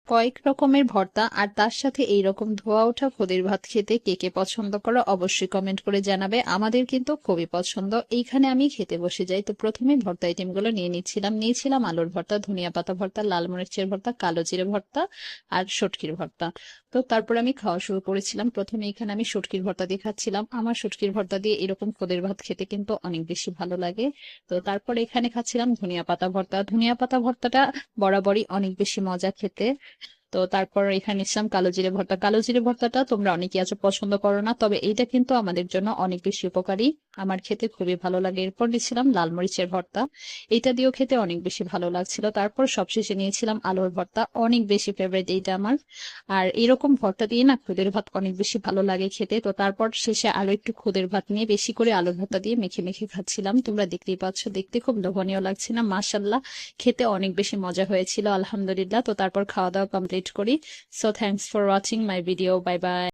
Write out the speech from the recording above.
কয়েক রকমের ভর্তা আর তার সাথে এইরকম ধোয়া ওঠা খুদের ভাত খেতে কে কে পছন্দ করো অবশ্যই কমেন্ট করে জানাবে। আমাদের কিন্তু খুবই পছন্দ। এইখানে আমি খেতে বসে যাই। তো প্রথমে ভর্তা আইটেম গুলো নিয়েছিলাম আলুর ভর্তা, ধনিয়া পাতা ভর্তা, লাল মরিচের ভর্তা, কালো জিরে ভর্তা আর শুটকির ভর্তা। তো তারপর আমি খাওয়া শুরু করেছিলাম। প্রথমে এখানে আমি শুটকির ভর্তা দিয়ে খাচ্ছিলাম। আমার শুটকির ভর্তা দিয়ে এরকম খুদের ভাত খেতে কিন্তু অনেক বেশি ভালো লাগে। তো তারপরে এখানে খাচ্ছিলাম ধনিয়া পাতা ভর্তা। ধনিয়া পাতা ভর্তাটা বরাবরই অনেক বেশি মজা খেতে। তো তারপর এখানে নিচ্ছিলাম কালো জিরে ভর্তা। কালো জিরে ভর্তাটা তোমরা অনেকেই আছো পছন্দ করো না, তবে এইটা কিন্তু আমাদের জন্য অনেক বেশি উপকারী। আমার খেতে খুবই ভালো লাগে। এরপর নিচ্ছিলাম লাল মরিচের ভর্তা। এইটা দিয়েও খেতে অনেক বেশি ভালো লাগছিল। তারপর সবশেষে নিয়েছিলাম আলুর ভর্তা, অনেক বেশি ফেভারিট এইটা আমার। আর এরকম ভর্তা দিয়ে না খুদের ভাত অনেক বেশি ভালো লাগে খেতে। তো তারপর শেষে আরো একটু খুদের ভাত নিয়ে বেশি করে আলুর ভর্তা দিয়ে মেখে মেখে খাচ্ছিলাম। তোমরা দেখতেই পাচ্ছ, দেখতে খুব লোভনীয় লাগছে না? মাশাল্লাহ, খেতে অনেক বেশি মজা হয়েছিল আলহামদুলিল্লাহ। তো তারপর খাওয়া দাওয়া কমপ্লিট করি। So thanks for watching my video. Bye bye.